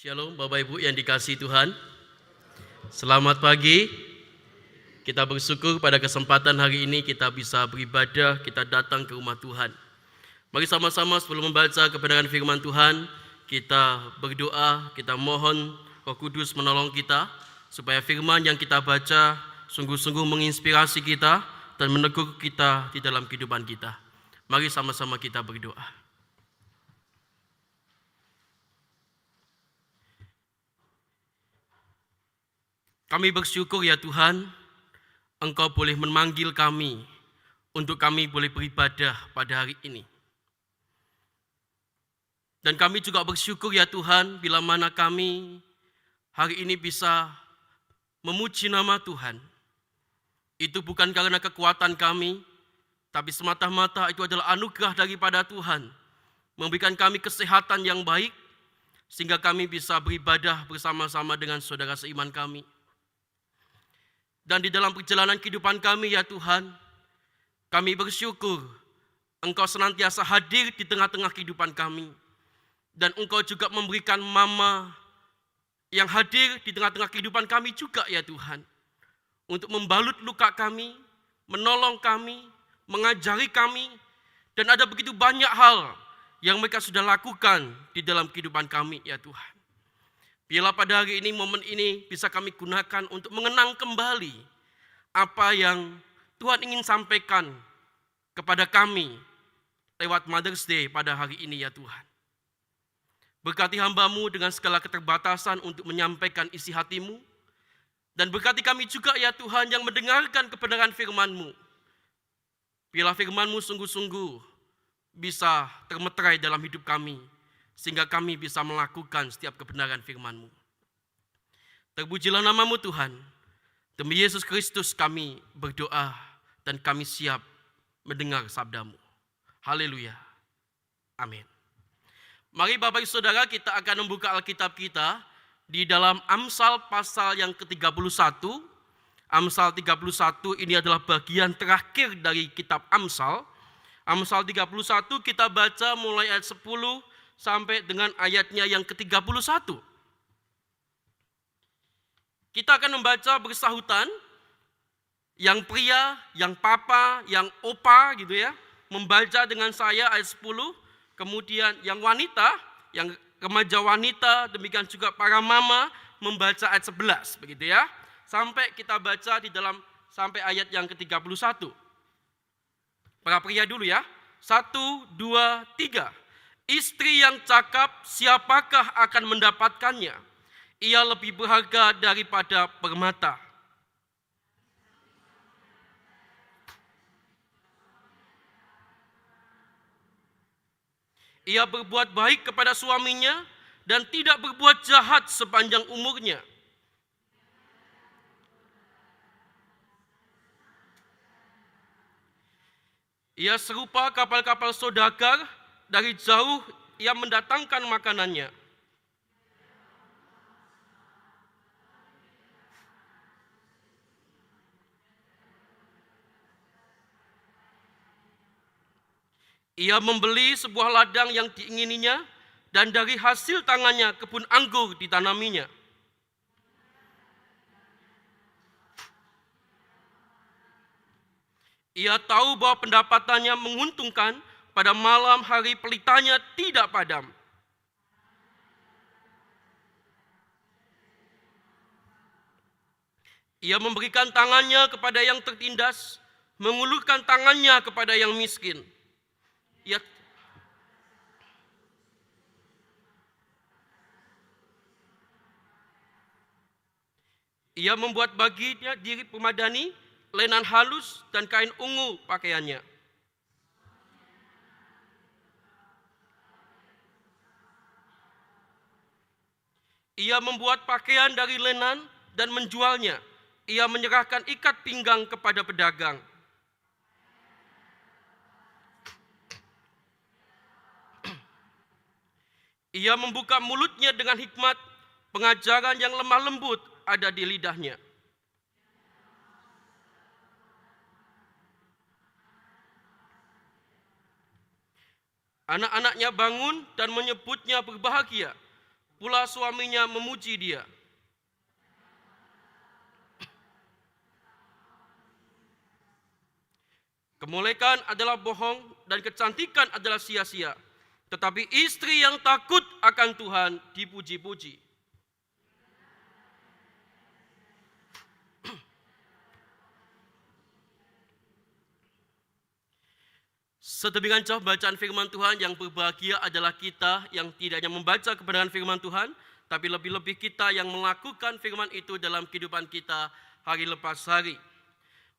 Shalom Bapak Ibu yang dikasihi Tuhan. Selamat pagi. Kita bersyukur pada kesempatan hari ini kita bisa beribadah, kita datang ke rumah Tuhan. Mari sama-sama sebelum membaca kebenaran firman Tuhan, kita berdoa, kita mohon Roh Kudus menolong kita supaya firman yang kita baca sungguh-sungguh menginspirasi kita dan menegur kita di dalam kehidupan kita. Mari sama-sama kita berdoa. Kami bersyukur ya Tuhan, Engkau boleh memanggil kami untuk kami boleh beribadah pada hari ini. Dan kami juga bersyukur ya Tuhan, bila mana kami hari ini bisa memuji nama Tuhan. Itu bukan karena kekuatan kami, tapi semata-mata itu adalah anugerah daripada Tuhan. Memberikan kami kesehatan yang baik, sehingga kami bisa beribadah bersama-sama dengan saudara seiman kami. Dan di dalam perjalanan kehidupan kami ya Tuhan, kami bersyukur Engkau senantiasa hadir di tengah-tengah kehidupan kami. Dan Engkau juga memberikan mama yang hadir di tengah-tengah kehidupan kami juga ya Tuhan. Untuk membalut luka kami, menolong kami, mengajari kami. Dan ada begitu banyak hal yang mereka sudah lakukan di dalam kehidupan kami ya Tuhan. Biarlah pada hari ini, momen ini bisa kami gunakan untuk mengenang kembali apa yang Tuhan ingin sampaikan kepada kami lewat Mother's Day pada hari ini ya Tuhan. Berkati hamba-Mu dengan segala keterbatasan untuk menyampaikan isi hati-Mu. Dan berkati kami juga ya Tuhan yang mendengarkan kebenaran firman-Mu. Biarlah firman-Mu sungguh-sungguh bisa termeterai dalam hidup kami. Sehingga kami bisa melakukan setiap kebenaran firman-Mu. Terpujilah nama-Mu Tuhan. Demi Yesus Kristus kami berdoa dan kami siap mendengar sabda-Mu. Haleluya. Amin. Mari Bapak Ibu Saudara, kita akan membuka Alkitab kita di dalam Amsal pasal yang ke-31. Amsal 31 ini adalah bagian terakhir dari kitab Amsal. Amsal 31 kita baca mulai ayat 10 sampai dengan ayatnya yang ke-31. Kita akan membaca bersahutan, yang pria, yang papa, yang opa gitu ya, membaca dengan saya ayat 10, kemudian yang wanita, yang remaja wanita, demikian juga para mama membaca ayat 11 begitu ya. Sampai kita baca di dalam sampai ayat yang ke-31. Para pria dulu ya. 1, 2, 3. Istri yang cakap, siapakah akan mendapatkannya? Ia lebih berharga daripada permata. Ia berbuat baik kepada suaminya dan tidak berbuat jahat sepanjang umurnya. Ia serupa kapal-kapal saudagar. Dari jauh ia mendatangkan makanannya. Ia membeli sebuah ladang yang diingininya dan dari hasil tangannya kebun anggur ditanaminya. Ia tahu bahwa pendapatannya menguntungkan. Pada malam hari pelitanya tidak padam. Ia memberikan tangannya kepada yang tertindas, mengulurkan tangannya kepada yang miskin. Ia membuat baginya diri pemadani, lenan halus dan kain ungu pakaiannya. Ia membuat pakaian dari lenan dan menjualnya. Ia menyerahkan ikat pinggang kepada pedagang. Ia membuka mulutnya dengan hikmat, pengajaran yang lemah lembut ada di lidahnya. Anak-anaknya bangun dan menyebutnya berbahagia. pula suaminya memuji dia. Kemolekan adalah bohong dan kecantikan adalah sia-sia. Tetapi istri yang takut akan Tuhan dipuji-puji. Sedemikian jauh bacaan firman Tuhan, yang berbahagia adalah kita yang tidak hanya membaca kebenaran firman Tuhan, tapi lebih-lebih kita yang melakukan firman itu dalam kehidupan kita hari lepas hari.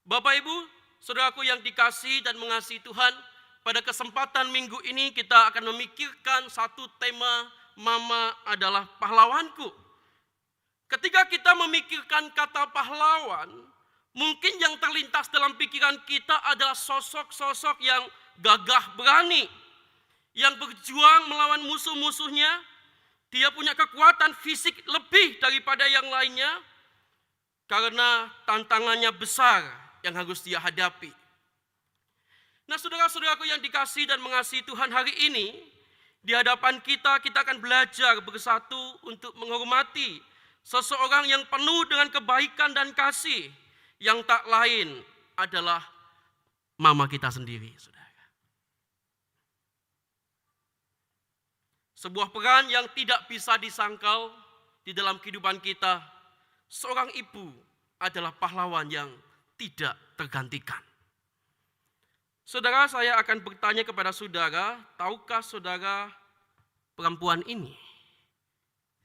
Bapak Ibu, saudaraku yang dikasihi dan mengasihi Tuhan, pada kesempatan minggu ini kita akan memikirkan satu tema, Mama adalah pahlawanku. Ketika kita memikirkan kata pahlawan, mungkin yang terlintas dalam pikiran kita adalah sosok-sosok yang gagah berani, yang berjuang melawan musuh-musuhnya. Dia punya kekuatan fisik lebih daripada yang lainnya, karena tantangannya besar yang harus dia hadapi. Nah, saudara-saudaraku yang dikasihi dan mengasihi Tuhan, hari ini di hadapan kita akan belajar bersatu untuk menghormati seseorang yang penuh dengan kebaikan dan kasih, yang tak lain adalah mama kita sendiri, saudara. Sebuah peran yang tidak bisa disangkal di dalam kehidupan kita. Seorang ibu adalah pahlawan yang tidak tergantikan. Saudara, saya akan bertanya kepada saudara, tahukah saudara perempuan ini?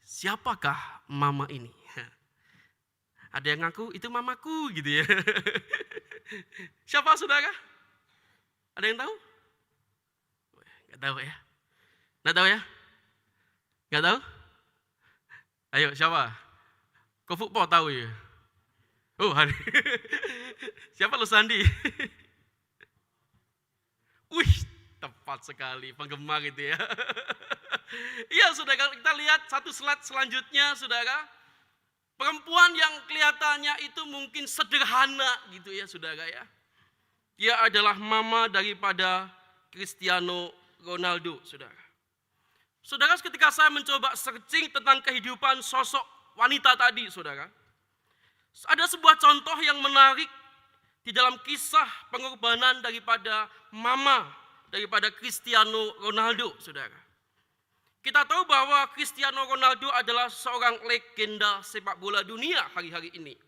Siapakah mama ini? Ada yang ngaku, itu mamaku gitu ya. Siapa saudara? Ada yang tahu? Gak tahu ya? Gak tahu ya? Gak tahu? Ayo, siapa? Kok Fukpo tahu ya? Oh, hari. Siapa lo Sandi? Wih, tepat sekali, penggemar itu ya. Iya, saudara, kita lihat satu slide selanjutnya, saudara. Perempuan yang kelihatannya itu mungkin sederhana gitu ya, saudara ya. Dia adalah mama daripada Cristiano Ronaldo, saudara. Saudara, ketika saya mencoba searching tentang kehidupan sosok wanita tadi, saudara, ada sebuah contoh yang menarik di dalam kisah pengorbanan daripada mama, daripada Cristiano Ronaldo, saudara. Kita tahu bahwa Cristiano Ronaldo adalah seorang legenda sepak bola dunia hari-hari ini.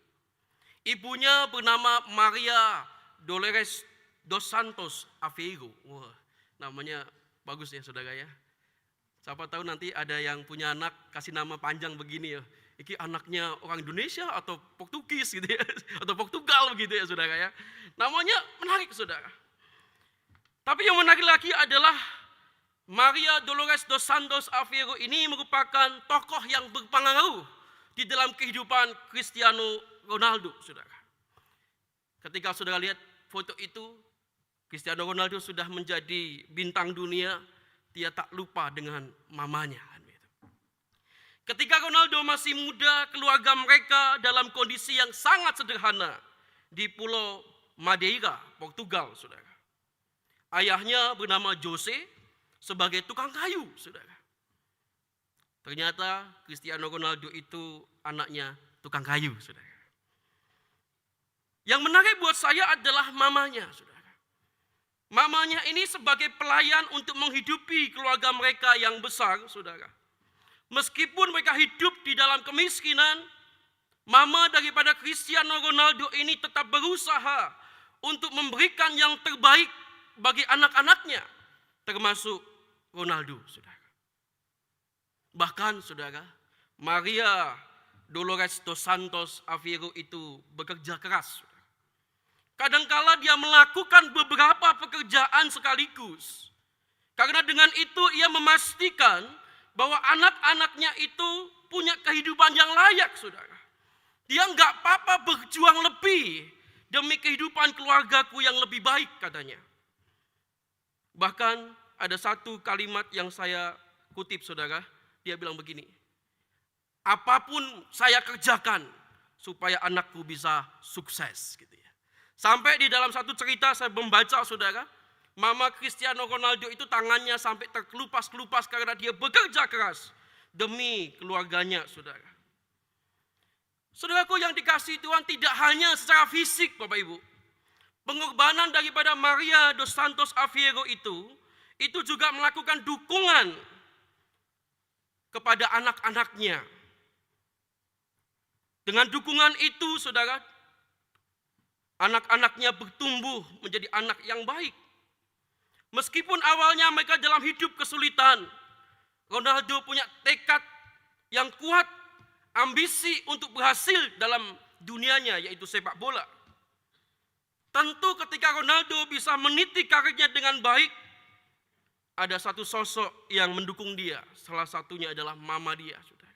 Ibunya bernama Maria Dolores dos Santos Aveiro. Wah, namanya bagus ya, saudara ya. Siapa tahu nanti ada yang punya anak kasih nama panjang begini ya. Ini anaknya orang Indonesia atau Portugis gitu ya, atau Portugal gitu ya, saudara ya. Namanya menarik, saudara. Tapi yang menarik lagi adalah Maria Dolores dos Santos Aveiro ini merupakan tokoh yang berpengaruh di dalam kehidupan Cristiano Ronaldo, saudara. Ketika saudara lihat foto itu, Cristiano Ronaldo sudah menjadi bintang dunia, dia tak lupa dengan mamanya. Ketika Ronaldo masih muda, keluarga mereka dalam kondisi yang sangat sederhana di Pulau Madeira, Portugal, saudara. Ayahnya bernama Jose sebagai tukang kayu, saudara. Ternyata Cristiano Ronaldo itu anaknya tukang kayu, saudara. Yang menarik buat saya adalah mamanya, saudara. Mamanya ini sebagai pelayan untuk menghidupi keluarga mereka yang besar, saudara. Meskipun mereka hidup di dalam kemiskinan, mama daripada Cristiano Ronaldo ini tetap berusaha untuk memberikan yang terbaik bagi anak-anaknya, termasuk Ronaldo, saudara. Bahkan, saudara, Maria Dolores dos Santos Aveiro itu bekerja keras. Saudara. Kadangkala dia melakukan beberapa pekerjaan sekaligus. Karena dengan itu ia memastikan bahwa anak-anaknya itu punya kehidupan yang layak, saudara. Dia nggak apa-apa berjuang lebih demi kehidupan keluargaku yang lebih baik, katanya. Bahkan ada satu kalimat yang saya kutip, saudara. Dia bilang begini, apapun saya kerjakan supaya anakku bisa sukses, gitu ya. Sampai di dalam satu cerita saya membaca, saudara, Mama Cristiano Ronaldo itu tangannya sampai terkelupas-kelupas karena dia bekerja keras. demi keluarganya, saudara. Saudaraku yang dikasihi Tuhan, tidak hanya secara fisik, Bapak Ibu. Pengorbanan daripada Maria dos Santos Aveiro itu juga melakukan dukungan kepada anak-anaknya. Dengan dukungan itu, saudara, anak-anaknya bertumbuh menjadi anak yang baik. Meskipun awalnya mereka dalam hidup kesulitan, Ronaldo punya tekad yang kuat, ambisi untuk berhasil dalam dunianya, yaitu sepak bola. Tentu ketika Ronaldo bisa meniti karirnya dengan baik, ada satu sosok yang mendukung dia. Salah satunya adalah mama dia, saudara.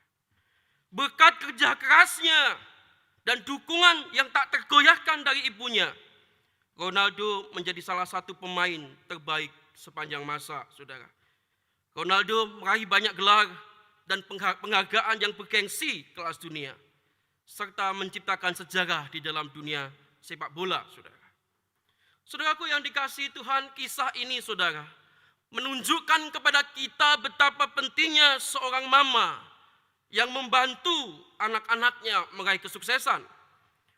Berkat kerja kerasnya dan dukungan yang tak tergoyahkan dari ibunya, Ronaldo menjadi salah satu pemain terbaik sepanjang masa, saudara. Ronaldo meraih banyak gelar dan penghargaan yang bergengsi kelas dunia, serta menciptakan sejarah di dalam dunia sepak bola, saudara. Saudaraku yang dikasihi Tuhan, kisah ini, saudara, menunjukkan kepada kita betapa pentingnya seorang mama yang membantu anak-anaknya meraih kesuksesan.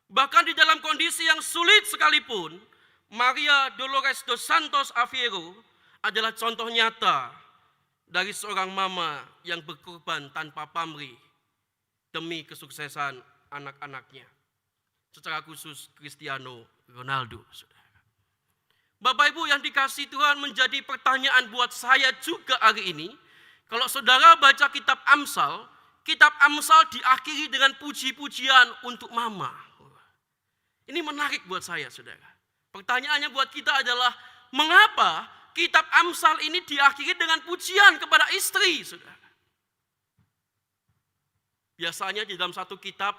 Bahkan di dalam kondisi yang sulit sekalipun, Maria Dolores dos Santos Aveiro adalah contoh nyata dari seorang mama yang berkorban tanpa pamrih demi kesuksesan anak-anaknya. Secara khusus Cristiano Ronaldo, saudara. Bapak Ibu yang dikasihi Tuhan, menjadi pertanyaan buat saya juga hari ini. Kalau saudara baca kitab Amsal diakhiri dengan puji-pujian untuk mama. Ini menarik buat saya, saudara. Pertanyaannya buat kita adalah, mengapa kitab Amsal ini diakhiri dengan pujian kepada istri, saudara? Biasanya di dalam satu kitab,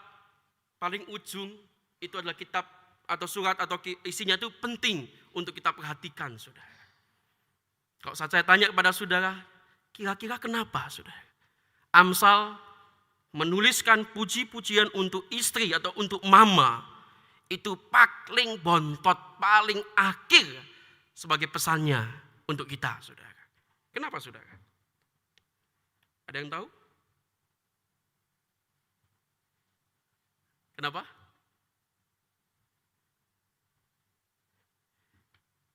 paling ujung itu adalah kitab atau surat atau isinya itu penting untuk kita perhatikan, saudara. Kalau saya tanya kepada saudara, kira-kira kenapa, saudara? Amsal menuliskan puji-pujian untuk istri atau untuk mama, itu paling bontot, paling akhir sebagai pesannya untuk kita, saudara. Kenapa, saudara? Ada yang tahu? Kenapa?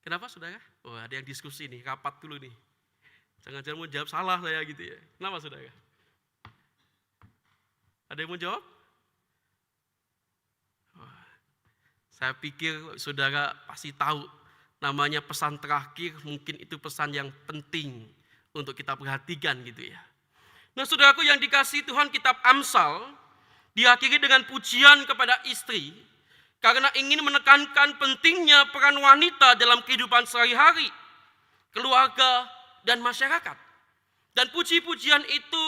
Kenapa, saudara? Oh, ada yang diskusi nih, rapat dulu nih. Jangan-jangan mau jawab salah saya gitu ya. Kenapa, saudara? Ada yang mau jawab? Saya pikir saudara pasti tahu, namanya pesan terakhir, mungkin itu pesan yang penting untuk kita perhatikan gitu ya. Nah, saudaraku yang dikasihi Tuhan, kitab Amsal diakhiri dengan pujian kepada istri karena ingin menekankan pentingnya peran wanita dalam kehidupan sehari-hari, keluarga, dan masyarakat. Dan puji-pujian itu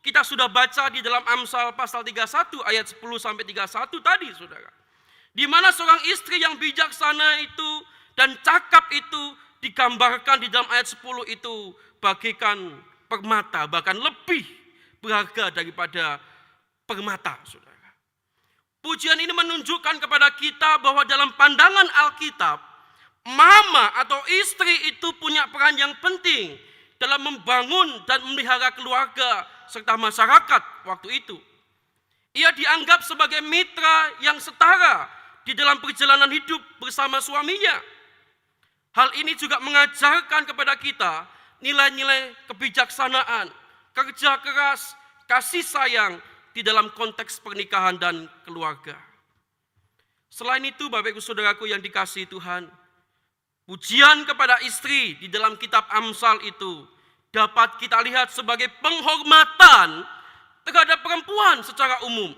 kita sudah baca di dalam Amsal pasal 31 ayat 10 sampai 31 tadi, saudara. Di mana seorang istri yang bijaksana itu dan cakap itu digambarkan di dalam ayat 10 itu bagaikan permata, bahkan lebih berharga daripada permata, saudara. Pujian ini menunjukkan kepada kita bahwa dalam pandangan Alkitab, mama atau istri itu punya peran yang penting dalam membangun dan memelihara keluarga serta masyarakat waktu itu. Ia dianggap sebagai mitra yang setara di dalam perjalanan hidup bersama suaminya. Hal ini juga mengajarkan kepada kita nilai-nilai kebijaksanaan, kerja keras, kasih sayang di dalam konteks pernikahan dan keluarga. Selain itu, Bapak Ibu Saudaraku yang dikasihi Tuhan, pujian kepada istri di dalam kitab Amsal itu dapat kita lihat sebagai penghormatan terhadap perempuan secara umum.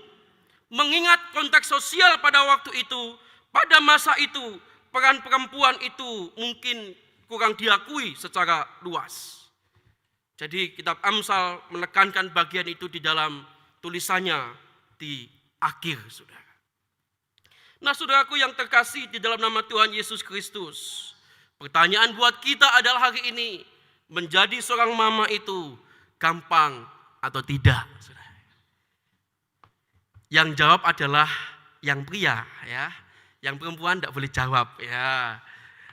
Mengingat konteks sosial pada waktu itu, pada masa itu, peran perempuan itu mungkin kurang diakui secara luas. Jadi kitab Amsal menekankan bagian itu di dalam tulisannya di akhir, saudara. Nah, saudaraku yang terkasih di dalam nama Tuhan Yesus Kristus, pertanyaan buat kita adalah hari ini, menjadi seorang mama itu gampang atau tidak, saudara? Yang jawab adalah yang pria, ya. Yang perempuan tidak boleh jawab, ya.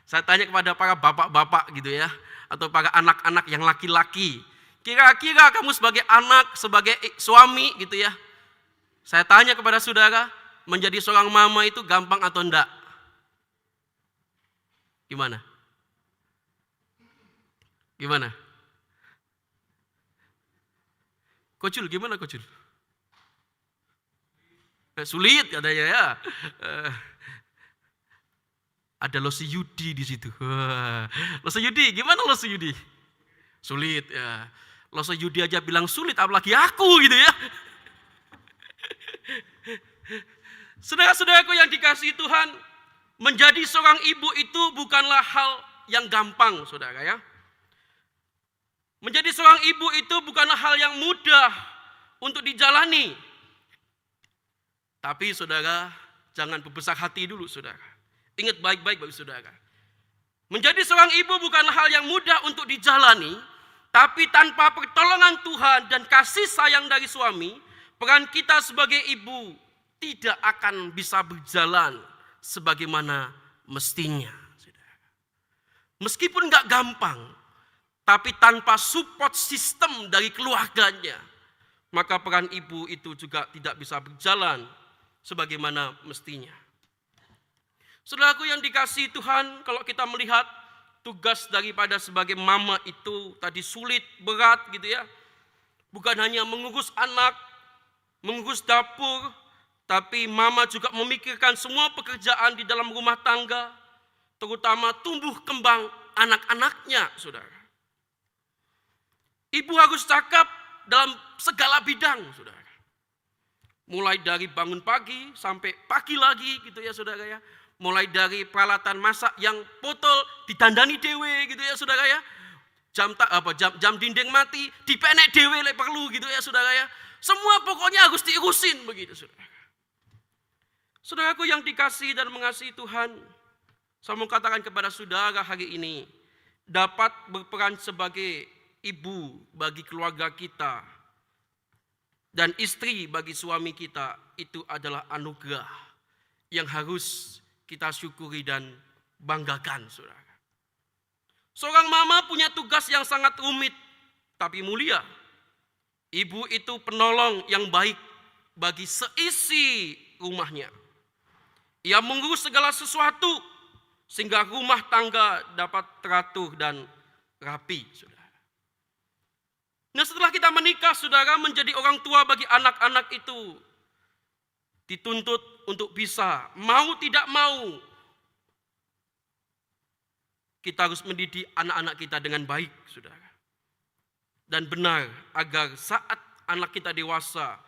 Saya tanya kepada para bapak-bapak gitu ya, atau para anak-anak yang laki-laki, Kira-kira kamu sebagai anak, sebagai suami gitu ya. Saya tanya kepada saudara, menjadi seorang mama itu gampang atau enggak? Gimana? Gimana? Kocul, gimana Kocul? Sulit katanya ya. Ada Losi Yudi di situ. Losi Yudi, gimana Losi Yudi? Sulit ya. Losi Yudi aja bilang sulit, apalagi aku gitu ya. Saudara-saudaraku yang dikasihi Tuhan, menjadi seorang ibu itu bukanlah hal yang gampang, saudara ya. Menjadi seorang ibu itu bukanlah hal yang mudah untuk dijalani. Tapi saudara, jangan berbesar hati dulu saudara. Ingat baik-baik bagi saudara. Menjadi seorang ibu bukanlah hal yang mudah untuk dijalani, tapi tanpa pertolongan Tuhan dan kasih sayang dari suami, peran kita sebagai ibu tidak akan bisa berjalan sebagaimana mestinya. Meskipun gak gampang, tapi tanpa support sistem dari keluarganya, maka peran ibu itu juga tidak bisa berjalan sebagaimana mestinya. Saudaraku yang dikasihi Tuhan, kalau kita melihat tugas daripada sebagai mama itu tadi sulit, berat gitu ya. Bukan hanya mengurus anak, mengurus dapur, tapi mama juga memikirkan semua pekerjaan di dalam rumah tangga, terutama tumbuh kembang anak-anaknya, saudara. Ibu harus cakap dalam segala bidang, saudara. Mulai dari bangun pagi sampai pagi lagi gitu ya, saudara ya. Mulai dari peralatan masak yang botol ditandani dewe gitu ya, saudara ya. Jam dinding mati dipenek dewe lek perlu gitu ya, saudara ya. Semua pokoknya harus diurusin begitu, saudara. Saudaraku yang dikasihi dan mengasihi Tuhan, saya mau katakan kepada saudara hari ini, dapat berperan sebagai ibu bagi keluarga kita dan istri bagi suami kita, itu adalah anugerah yang harus kita syukuri dan banggakan, saudara. Seorang mama punya tugas yang sangat rumit tapi mulia. Ibu itu penolong yang baik bagi seisi rumahnya. Ia mengurus segala sesuatu sehingga rumah tangga dapat teratur dan rapi, saudara. Nah, setelah kita menikah, saudara, menjadi orang tua bagi anak-anak itu dituntut untuk bisa, mau tidak mau, kita harus mendidik anak-anak kita dengan baik, saudara. Dan benar, agar saat anak kita dewasa,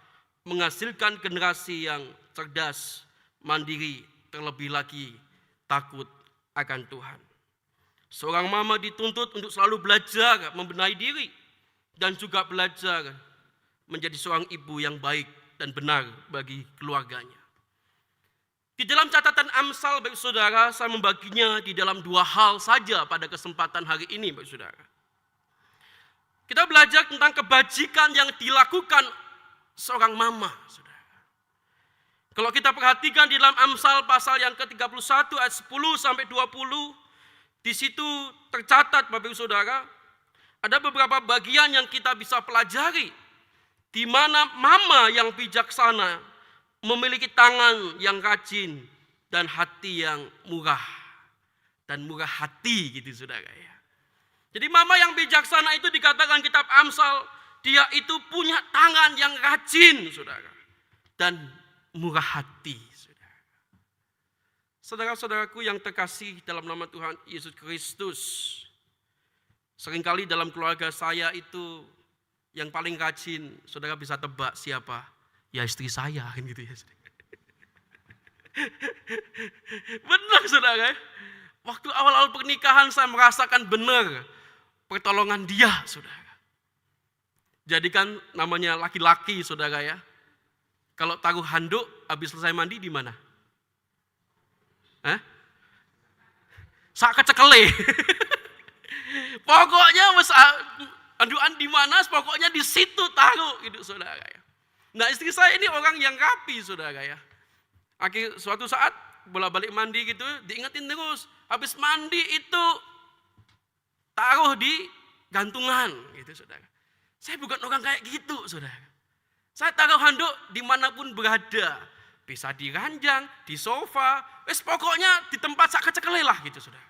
menghasilkan generasi yang cerdas, mandiri, terlebih lagi takut akan Tuhan. Seorang mama dituntut untuk selalu belajar membenahi diri, dan juga belajar menjadi seorang ibu yang baik dan benar bagi keluarganya. Di dalam catatan Amsal, baik saudara, saya membaginya di dalam 2 hal saja pada kesempatan hari ini, baik saudara. Kita belajar tentang kebajikan yang dilakukan seorang mama, saudara. Kalau kita perhatikan di dalam Amsal pasal yang ke-31 ayat 10 sampai 20, di situ tercatat Bapak Ibu Saudara, ada beberapa bagian yang kita bisa pelajari, di mana mama yang bijaksana memiliki tangan yang rajin dan hati yang murah. Dan murah hati gitu, saudara ya. Jadi mama yang bijaksana itu dikatakan kitab Amsal, dia itu punya tangan yang rajin, saudara. Dan murah hati, saudara. Saudara-saudaraku yang terkasih dalam nama Tuhan Yesus Kristus, seringkali dalam keluarga saya itu yang paling rajin, saudara bisa tebak siapa? Ya istri saya, kan gitu ya. Benar, saudara. Waktu awal-awal pernikahan saya merasakan benar pertolongan dia, saudara. Jadi kan namanya laki-laki, saudara ya. Kalau taruh handuk, habis selesai mandi di mana? Sak kecekele. Pokoknya anduan di mana, pokoknya di situ taruh gitu, saudara ya. Nah, istri saya ini orang yang rapi, saudara ya. Suatu saat bolak-balik mandi gitu, diingetin terus, habis mandi itu taruh di gantungan gitu, saudara. Saya bukan orang kayak gitu, saudara. Saya taruh handuk dimanapun berada. Bisa di ranjang, di sofa, pokoknya di tempat sak kecekelih lah gitu, saudara.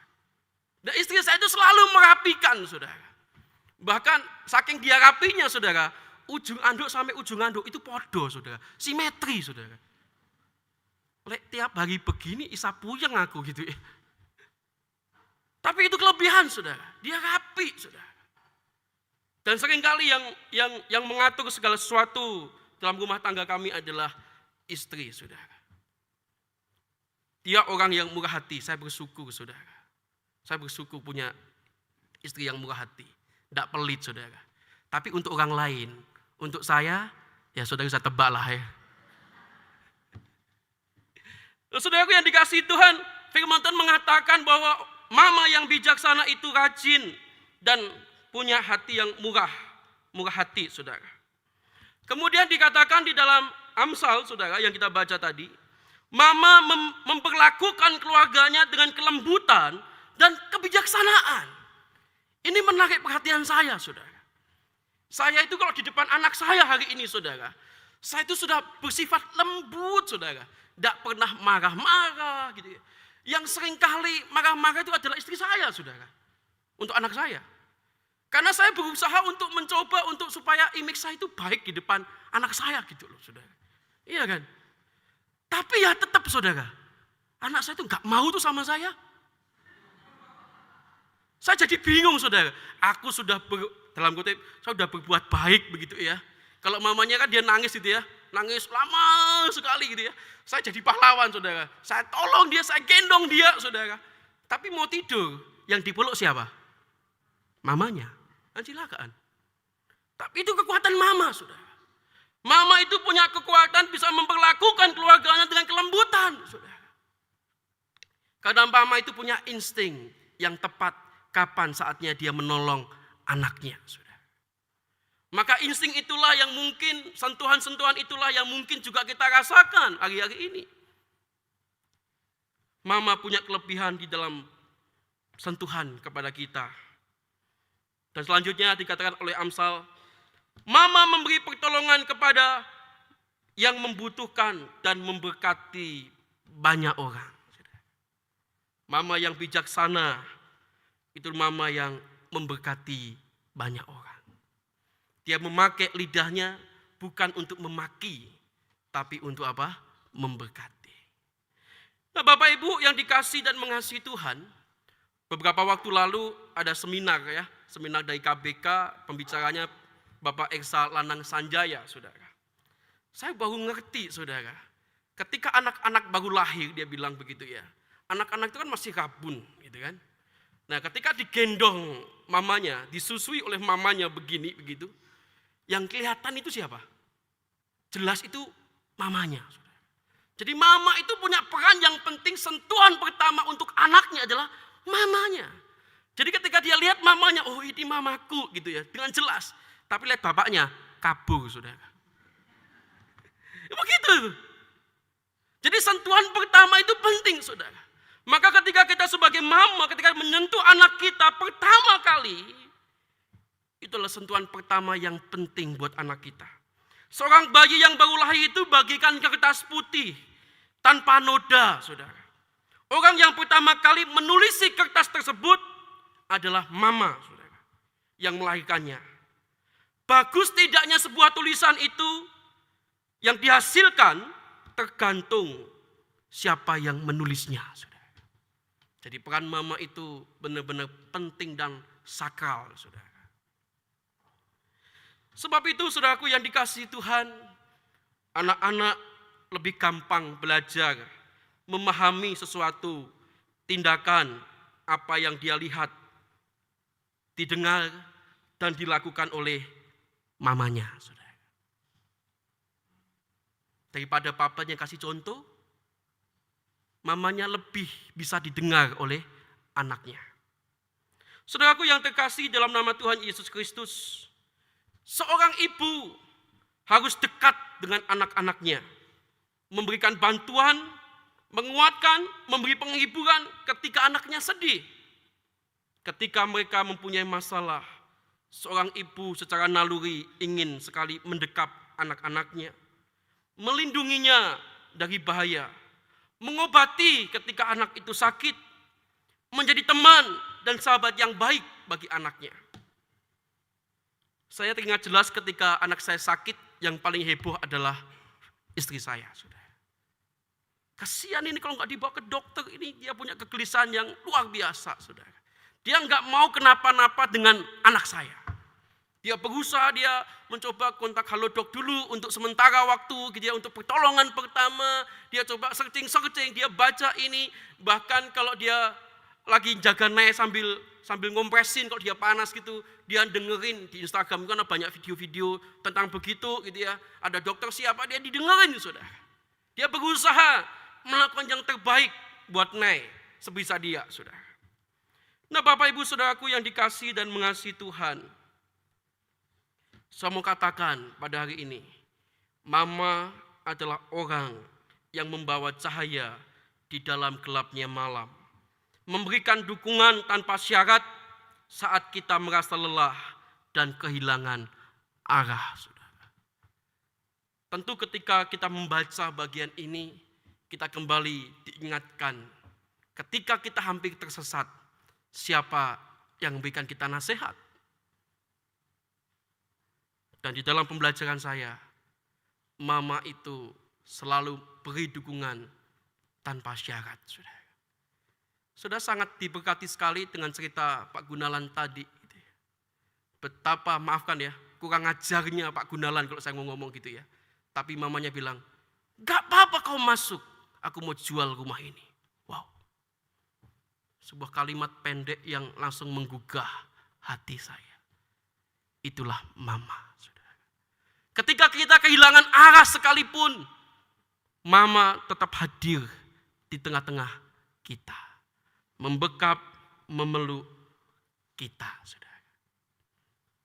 Dan istri saya itu selalu merapikan, saudara. Bahkan saking dia rapinya, saudara, ujung anduk sampai ujung anduk itu podo, saudara. Simetri, saudara. Lek tiap hari begini, isa puyeng aku gitu ya. Tapi itu kelebihan, saudara. Dia rapi, saudara. Dan seringkali yang mengatur segala sesuatu dalam rumah tangga kami adalah istri, saudara. Dia orang yang murah hati, saya bersyukur, saudara. Saya bersyukur punya istri yang murah hati. Tidak pelit, saudara. Tapi untuk orang lain, untuk saya, ya saudara bisa tebak lah ya. Saudaraku yang dikasihi Tuhan, firman Tuhan mengatakan bahwa mama yang bijaksana itu rajin dan punya hati yang murah hati, saudara. Kemudian dikatakan di dalam Amsal, saudara, yang kita baca tadi, mama memperlakukan keluarganya dengan kelembutan dan kebijaksanaan. Ini menarik perhatian saya, saudara. Saya itu kalau di depan anak saya hari ini, saudara, saya itu sudah bersifat lembut, saudara. Tidak pernah marah-marah gitu ya. Yang seringkali marah-marah itu adalah istri saya, saudara. Untuk anak saya. Karena saya berusaha untuk mencoba untuk supaya image saya itu baik di depan anak saya gitu loh, saudara. Iya kan? Tapi ya tetap, saudara, anak saya itu nggak mau tuh sama saya. Saya jadi bingung, saudara. Aku sudah dalam kutip, saya sudah berbuat baik begitu ya. Kalau mamanya kan dia nangis gitu ya, nangis lama sekali gitu ya. Saya jadi pahlawan, saudara. Saya tolong dia, saya gendong dia, saudara. Tapi mau tidur, yang dipeluk siapa? Mamanya. Kan silakan. Tapi itu kekuatan mama, saudara. Mama itu punya kekuatan bisa memperlakukan keluarganya dengan kelembutan, saudara. Karena mama itu punya insting yang tepat kapan saatnya dia menolong anaknya, saudara. Maka insting itulah yang mungkin, sentuhan-sentuhan itulah yang mungkin juga kita rasakan hari-hari ini. Mama punya kelebihan di dalam sentuhan kepada kita. Dan selanjutnya dikatakan oleh Amsal, mama memberi pertolongan kepada yang membutuhkan dan memberkati banyak orang. Mama yang bijaksana, itu mama yang memberkati banyak orang. Dia memakai lidahnya bukan untuk memaki, tapi untuk apa? Memberkati. Nah, Bapak Ibu yang dikasih dan mengasihi Tuhan, beberapa waktu lalu ada seminar ya, seminar dari KBK, pembicaranya Bapak Eksa Lanang Sanjaya, saudara. Saya baru ngerti, saudara. Ketika anak-anak baru lahir, dia bilang begitu ya. Anak-anak itu kan masih rabun, gitu kan. Nah, ketika digendong mamanya, disusui oleh mamanya begini, begitu. Yang kelihatan itu siapa? Jelas itu mamanya, saudara. Jadi mama itu punya peran yang penting, sentuhan pertama untuk anaknya adalah mamanya. Jadi ketika dia lihat mamanya, oh ini mamaku gitu ya, dengan jelas. Tapi lihat bapaknya, kabur, saudara. Begitu. Jadi sentuhan pertama itu penting, saudara. Maka ketika kita sebagai mama, ketika menyentuh anak kita pertama kali, itulah sentuhan pertama yang penting buat anak kita. Seorang bayi yang baru lahir itu bagikan kertas putih tanpa noda, saudara. Orang yang pertama kali menulisi kertas tersebut adalah mama, saudara, yang melahirkannya. Bagus tidaknya sebuah tulisan itu yang dihasilkan tergantung siapa yang menulisnya, saudara. Jadi peran mama itu benar-benar penting dan sakral, saudara. Sebab itu, saudaraku yang dikasihi Tuhan, anak-anak lebih gampang belajar memahami sesuatu tindakan apa yang dia lihat, didengar, dan dilakukan oleh mamanya, saudara. Daripada papanya kasih contoh, mamanya lebih bisa didengar oleh anaknya. Saudaraku yang terkasih dalam nama Tuhan Yesus Kristus, seorang ibu harus dekat dengan anak-anaknya, memberikan bantuan, menguatkan, memberi penghiburan ketika anaknya sedih, ketika mereka mempunyai masalah, Seorang ibu secara naluri ingin sekali mendekap anak-anaknya, melindunginya dari bahaya, mengobati ketika anak itu sakit, menjadi teman dan sahabat yang baik bagi anaknya. Saya teringat jelas ketika anak saya sakit, yang paling heboh adalah istri saya, saudara. Kasihan ini kalau nggak dibawa ke dokter, ini dia punya kegelisahan yang luar biasa, saudara. Dia nggak mau kenapa-napa dengan anak saya. Dia berusaha, dia mencoba kontak Halodoc dulu untuk sementara waktu, dia untuk pertolongan pertama. Dia coba searching, dia baca ini. Bahkan kalau dia lagi jaga naik sambil ngompresin, kalau dia panas gitu, dia dengerin di Instagram karena banyak video-video tentang begitu gitu ya. Ada dokter siapa, dia didengerin, saudara. Dia berusaha melakukan yang terbaik buat naik sebisa dia, saudara. Nah, Bapak Ibu Saudaraku yang dikasihi dan mengasihi Tuhan, saya mau katakan pada hari ini, Mama adalah orang yang membawa cahaya di dalam gelapnya malam. Memberikan dukungan tanpa syarat saat kita merasa lelah dan kehilangan arah, saudara. Tentu ketika kita membaca bagian ini, kita kembali diingatkan, ketika kita hampir tersesat, siapa yang memberikan kita nasihat? Dan di dalam pembelajaran saya, Mama itu selalu beri dukungan tanpa syarat, saudara. Saudara sangat diberkati sekali dengan cerita Pak Gunalan tadi. Betapa, maafkan ya, kurang ajarnya Pak Gunalan kalau saya mau ngomong gitu ya. Tapi mamanya bilang, gak apa-apa kau masuk, aku mau jual rumah ini. Wow. Sebuah kalimat pendek yang langsung menggugah hati saya. Itulah Mama, saudara. Ketika kita kehilangan arah sekalipun, Mama tetap hadir di tengah-tengah kita. Membekap, memeluk kita, saudara.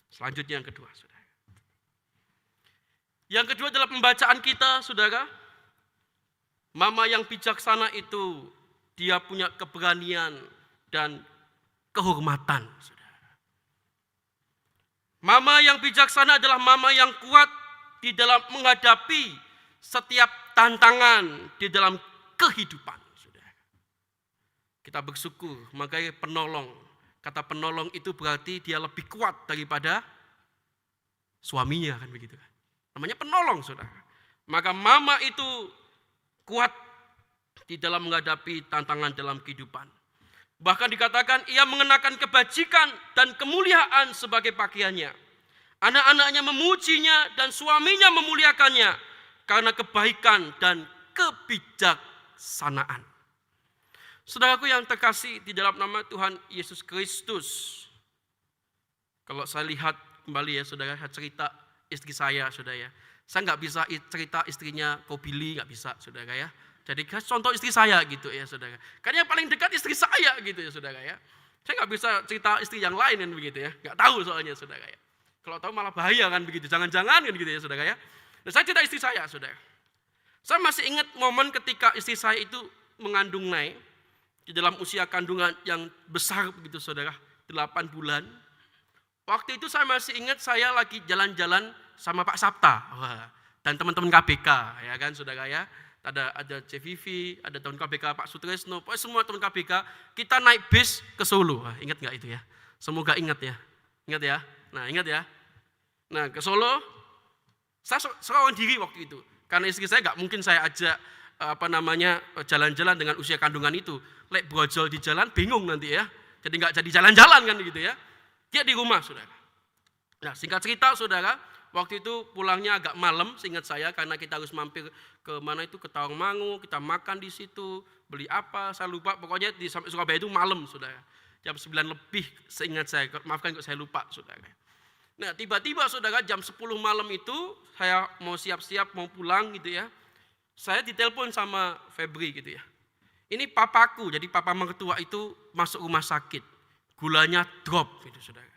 Selanjutnya yang kedua, saudara. Yang kedua adalah pembacaan kita, saudara. Mama yang bijaksana itu, dia punya keberanian dan kehormatan, saudara. Mama yang bijaksana adalah mama yang kuat di dalam menghadapi setiap tantangan di dalam kehidupan. Kita bersyukur, makanya penolong. Kata penolong itu berarti dia lebih kuat daripada suaminya, kan begitu kan. Namanya penolong, saudara. Maka mama itu kuat di dalam menghadapi tantangan dalam kehidupan. Bahkan dikatakan ia mengenakan kebajikan dan kemuliaan sebagai pakaiannya. Anak-anaknya memujinya dan suaminya memuliakannya karena kebaikan dan kebijaksanaan. Saudaraku yang terkasih di dalam nama Tuhan Yesus Kristus. Kalau saya lihat kembali ya saudara, cerita istri saya, saudara ya. Saya nggak bisa cerita istrinya Kobili, nggak bisa, saudara ya. Jadi contoh istri saya gitu ya saudara. Karena yang paling dekat istri saya gitu ya saudara ya. Saya nggak bisa cerita istri yang lain kan begitu ya. Nggak tahu soalnya saudara ya. Kalau tahu malah bahaya kan begitu. Jangan-jangan kan gitu ya saudara ya. Nah, saya cerita istri saya saudara. Saya masih ingat momen ketika istri saya itu mengandung Nay. Di dalam usia kandungan yang besar begitu saudara, 8 bulan. Waktu itu saya masih ingat saya lagi jalan-jalan sama Pak Sabta dan teman-teman KBK, ya kan saudara ya. Ada CVV, ada teman KBK Pak Sutresno, pokoknya semua teman KBK, kita naik bis ke Solo. Ingat nggak itu ya? Semoga ingat ya. Ingat ya? Nah ingat ya. Nah ke Solo, saya seorang diri waktu itu. Karena istri saya nggak mungkin saya ajak jalan-jalan dengan usia kandungan itu. Lek brojol di jalan bingung nanti ya. Jadi nggak jadi jalan-jalan kan gitu ya. Dia di rumah saudara. Nah singkat cerita saudara, waktu itu pulangnya agak malam seingat saya karena kita harus mampir ke mana itu, ke Tawangmangu, kita makan di situ, beli apa saya lupa, pokoknya sampai Surabaya itu malam saudara. Jam 9 lebih seingat saya, maafkan kalau saya lupa saudara. Nah tiba-tiba saudara jam 10 malam itu saya mau siap-siap mau pulang gitu ya. Saya ditelepon sama Febri gitu ya. Ini papaku, jadi papa mertua itu masuk rumah sakit. Gulanya drop gitu saudara.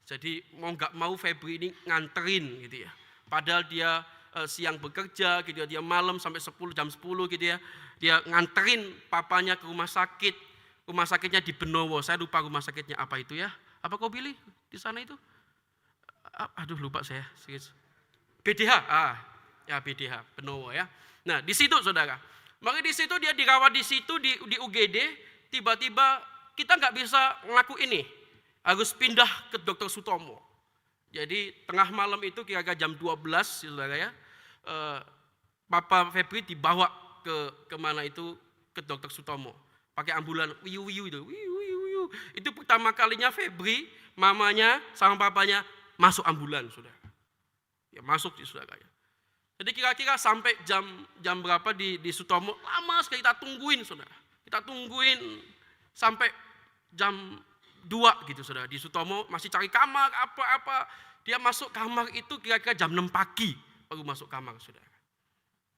Jadi mau nggak mau Febri ini nganterin gitu ya. Padahal dia siang bekerja gitu ya, dia malam sampai jam 10 gitu ya. Dia nganterin papanya ke rumah sakit. Rumah sakitnya di Benowo, saya lupa rumah sakitnya apa itu ya. Apa kau pilih di sana itu? Aduh lupa saya. BDH, ya BDH, Benowo ya. Nah di situ saudara, maka di situ dia dirawat di situ di UGD, tiba-tiba kita nggak bisa ngaku ini, harus pindah ke Dr. Sutomo. Jadi tengah malam itu kira-kira jam 12 saudara ya, Papa Febri dibawa ke mana itu, ke Dr. Sutomo, pakai ambulan, wiu itu, wiu. Itu pertama kalinya Febri, mamanya sama papanya masuk ambulan saudara. Ya masuk di saudara ya. Jadi kira-kira sampai jam berapa di Sutomo, lama sekali kita tungguin saudara. Kita tungguin sampai jam 2 gitu saudara. Di Sutomo masih cari kamar apa-apa. Dia masuk kamar itu kira-kira jam 6 pagi baru masuk kamar saudara.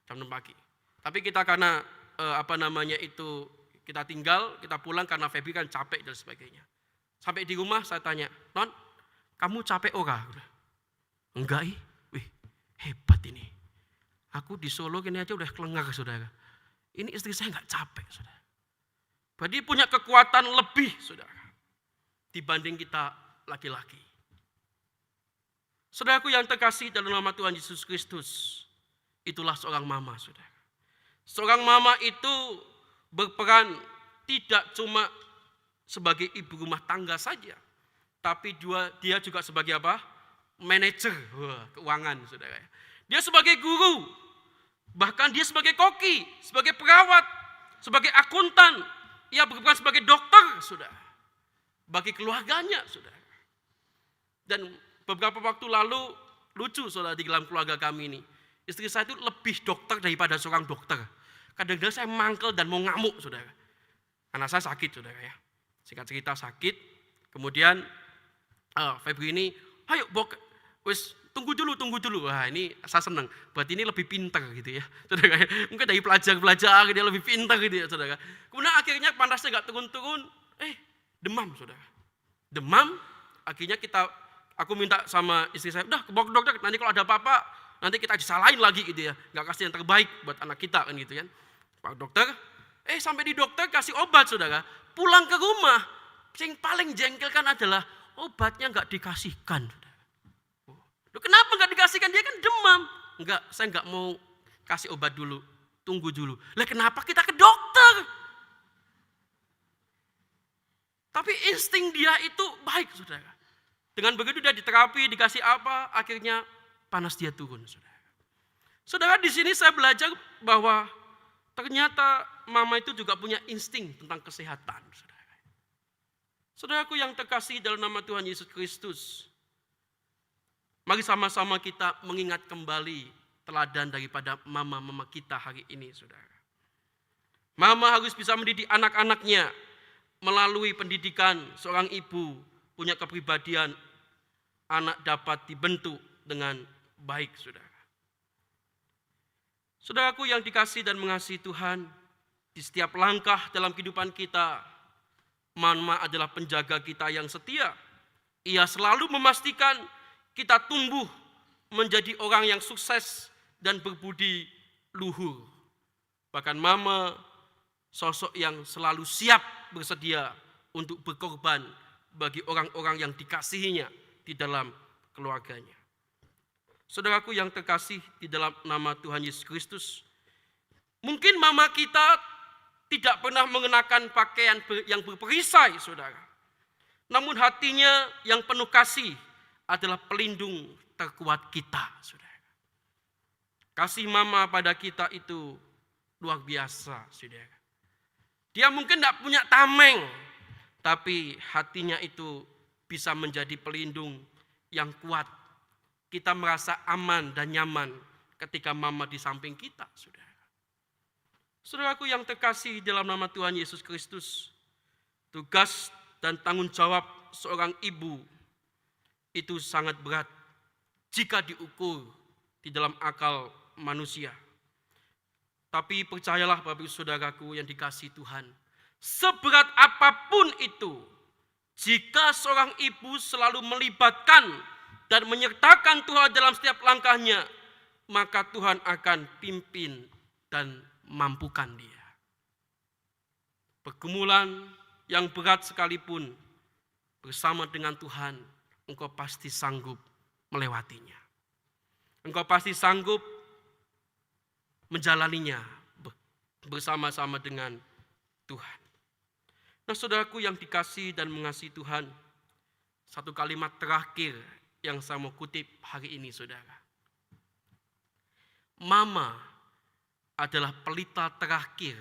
Jam 6 pagi. Tapi kita karena kita tinggal, kita pulang karena Febri kan capek dan sebagainya. Sampai di rumah saya tanya, "Non, kamu capek ora?" "Enggak, wih, hebat ini. Aku di Solo gini aja udah kelengar saudara. Ini istri saya nggak capek saudara." Berarti punya kekuatan lebih saudara dibanding kita laki-laki. Saudaraku yang terkasih dalam nama Tuhan Yesus Kristus, itulah seorang mama saudara. Seorang mama itu berperan tidak cuma sebagai ibu rumah tangga saja, tapi dia juga sebagai apa? Manajer keuangan saudara. Dia sebagai guru, bahkan dia sebagai koki, sebagai perawat, sebagai akuntan, ia berperan sebagai dokter saudara, bagi keluarganya saudara. Dan beberapa waktu lalu lucu saudara di dalam keluarga kami ini, istri saya itu lebih dokter daripada seorang dokter. Kadang-kadang saya mangkel dan mau ngamuk saudara. Anak saya sakit saudara ya, singkat cerita sakit. Kemudian Febri ini, ayo Bok, wis tunggu dulu. Wah ini saya senang, berarti ini lebih pintar gitu ya saudara. Mungkin dari pelajar dia lebih pintar gitu ya saudara. Kemudian akhirnya panasnya gak turun-turun, demam saudara. Demam, akhirnya aku minta sama istri saya, udah bawa ke dokter, nanti kalau ada apa-apa nanti kita disalahin lagi gitu ya, gak kasih yang terbaik buat anak kita kan gitu kan. Pak dokter, sampai di dokter kasih obat saudara, pulang ke rumah, yang paling jengkel kan adalah obatnya gak dikasihkan. Loh, kenapa gak dikasihkan? Dia kan demam. Enggak, saya gak mau kasih obat dulu, tunggu dulu. Lah kenapa kita ke dokter? Tapi insting dia itu baik saudara. Dengan begitu dia diterapi, dikasih apa, akhirnya panas dia turun saudara. Saudara, di sini saya belajar bahwa ternyata mama itu juga punya insting tentang kesehatan saudara. Saudaraku yang terkasih dalam nama Tuhan Yesus Kristus, mari sama-sama kita mengingat kembali teladan daripada mama-mama kita hari ini saudara. Mama harus bisa mendidik anak-anaknya melalui pendidikan. Seorang ibu punya kepribadian, anak dapat dibentuk dengan baik saudara. Saudaraku yang dikasih dan mengasihi Tuhan, di setiap langkah dalam kehidupan kita, mama adalah penjaga kita yang setia. Ia selalu memastikan kita tumbuh menjadi orang yang sukses dan berbudi luhur. Bahkan mama sosok yang selalu siap bersedia untuk berkorban bagi orang-orang yang dikasihinya di dalam keluarganya. Saudaraku yang terkasih di dalam nama Tuhan Yesus Kristus, mungkin mama kita tidak pernah mengenakan pakaian yang berperisai saudara. Namun hatinya yang penuh kasih adalah pelindung terkuat kita saudara. Kasih mama pada kita itu luar biasa saudara. Dia mungkin tidak punya tameng, tapi hatinya itu bisa menjadi pelindung yang kuat. Kita merasa aman dan nyaman ketika mama di samping kita, saudara. Saudaraku yang terkasih dalam nama Tuhan Yesus Kristus, tugas dan tanggung jawab seorang ibu itu sangat berat jika diukur di dalam akal manusia. Tapi percayalah Bapak Saudaraku yang dikasihi Tuhan, seberat apapun itu, jika seorang ibu selalu melibatkan dan menyertakan Tuhan dalam setiap langkahnya, maka Tuhan akan pimpin dan mampukan dia. Pergumulan yang berat sekalipun, bersama dengan Tuhan, engkau pasti sanggup melewatinya. Engkau pasti sanggup menjalaninya bersama-sama dengan Tuhan. Nah, saudaraku yang dikasihi dan mengasihi Tuhan, satu kalimat terakhir yang saya mau kutip hari ini, saudara. Mama adalah pelita terakhir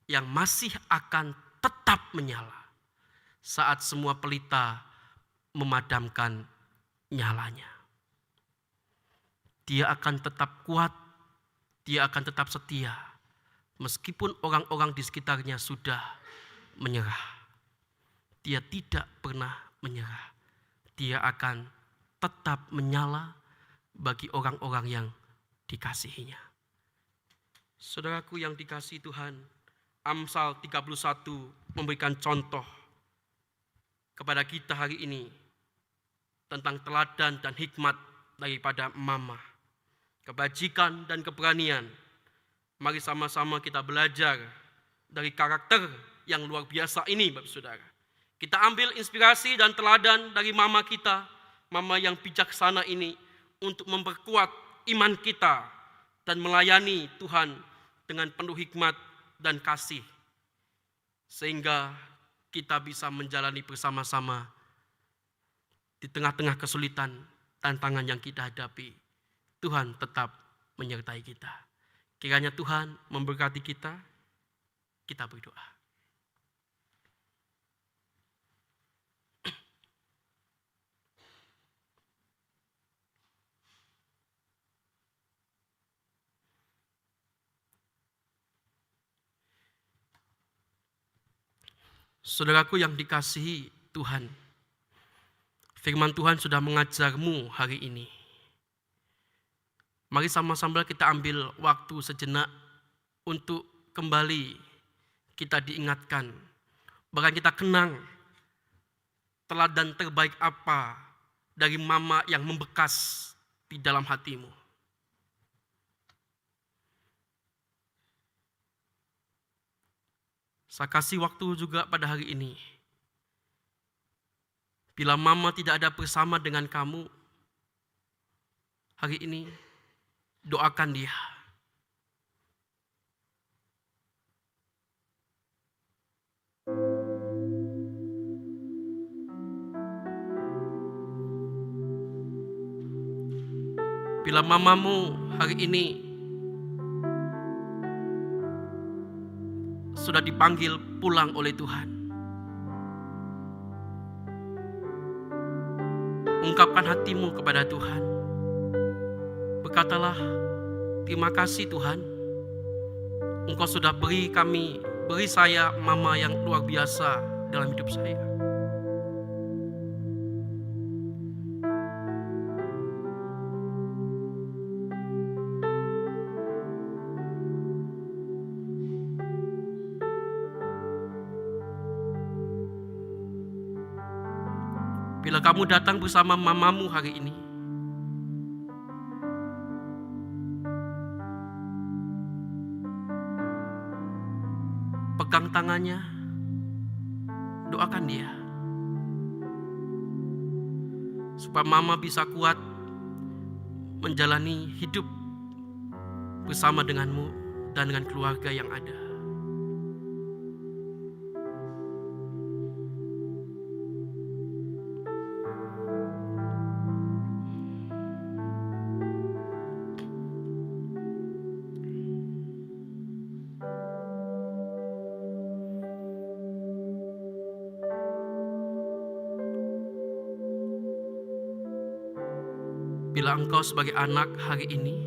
yang masih akan tetap menyala saat semua pelita memadamkan nyalanya. Dia akan tetap kuat, dia akan tetap setia, meskipun orang-orang di sekitarnya sudah menyerah. Dia tidak pernah menyerah. Dia akan tetap menyala bagi orang-orang yang dikasihinya. Saudaraku yang dikasihi Tuhan, Amsal 31 memberikan contoh kepada kita hari ini tentang teladan dan hikmat daripada mama, kebajikan dan keberanian. Mari sama-sama kita belajar dari karakter yang luar biasa ini, Bapak Saudara. Kita ambil inspirasi dan teladan dari mama kita, mama yang bijaksana ini, untuk memperkuat iman kita dan melayani Tuhan dengan penuh hikmat dan kasih, sehingga kita bisa menjalani bersama-sama di tengah-tengah kesulitan, tantangan yang kita hadapi. Tuhan tetap menyertai kita. Kiranya Tuhan memberkati kita. Kita berdoa. Saudaraku yang dikasihi Tuhan, firman Tuhan sudah mengajarmu hari ini. Mari sama-sama kita ambil waktu sejenak untuk kembali kita diingatkan, bahkan kita kenang teladan terbaik apa dari mama yang membekas di dalam hatimu. Saya kasih waktu juga pada hari ini. Bila mama tidak ada bersama dengan kamu hari ini, doakan dia. Bila mamamu hari ini sudah dipanggil pulang oleh Tuhan, ungkapkan hatimu kepada Tuhan. Berkatalah, terima kasih Tuhan, Engkau sudah beri saya mama yang luar biasa dalam hidup saya. Bila kamu datang bersama mamamu hari ini, pegang tangannya, doakan dia, supaya mama bisa kuat menjalani hidup bersama denganmu dan dengan keluarga yang ada. Bila engkau sebagai anak hari ini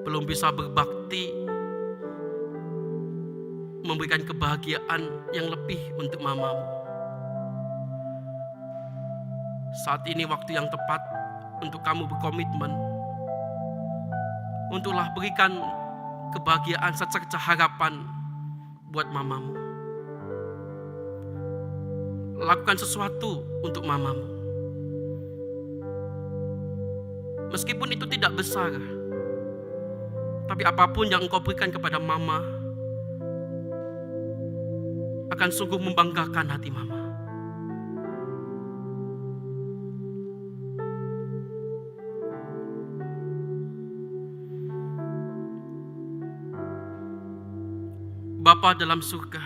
belum bisa berbakti, memberikan kebahagiaan yang lebih untuk mamamu, saat ini waktu yang tepat untuk kamu berkomitmen, untuklah berikan kebahagiaan secercah harapan buat mamamu. Lakukan sesuatu untuk mamamu. Meskipun itu tidak besar, tapi apapun yang engkau berikan kepada mama akan sungguh membanggakan hati mama. Bapa dalam surga,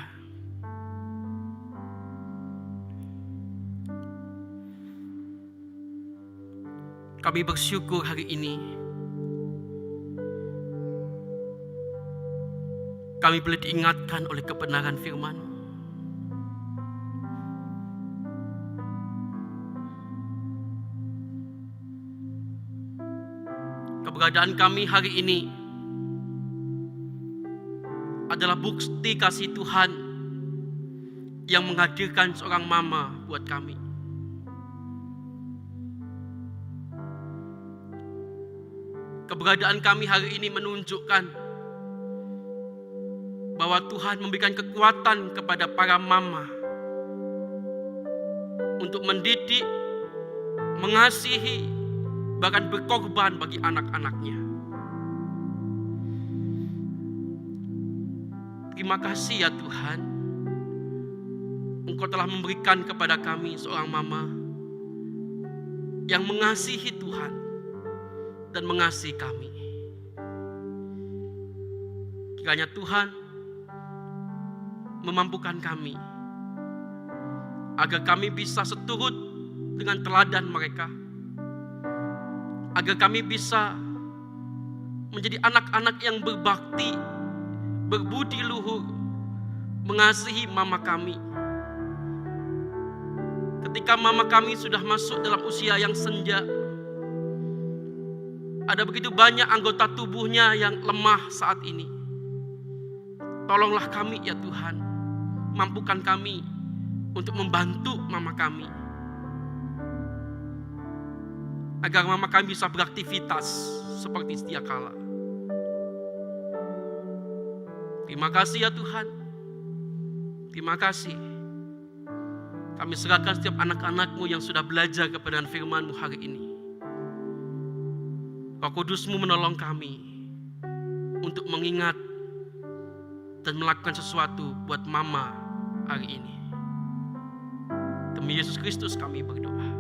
kami bersyukur hari ini kami boleh diingatkan oleh kebenaran firman. Keberadaan kami hari ini adalah bukti kasih Tuhan yang menghadirkan seorang mama buat kami. Keberadaan kami hari ini menunjukkan bahwa Tuhan memberikan kekuatan kepada para mama untuk mendidik, mengasihi, bahkan berkorban bagi anak-anaknya. Terima kasih ya Tuhan, Engkau telah memberikan kepada kami seorang mama yang mengasihi Tuhan dan mengasihi kami. Kiranya Tuhan memampukan kami agar kami bisa seturut dengan teladan mereka, agar kami bisa menjadi anak-anak yang berbakti, berbudi luhur, mengasihi mama kami. Ketika mama kami sudah masuk dalam usia yang senja, ada begitu banyak anggota tubuhnya yang lemah saat ini. Tolonglah kami ya Tuhan, mampukan kami untuk membantu mama kami, agar mama kami bisa beraktivitas seperti sedia kala. Terima kasih ya Tuhan. Terima kasih. Kami serahkan setiap anak-anak-Mu yang sudah belajar kebenaran firman-Mu hari ini. Roh Kudus-Mu menolong kami untuk mengingat dan melakukan sesuatu buat mama hari ini. Demi Yesus Kristus kami berdoa.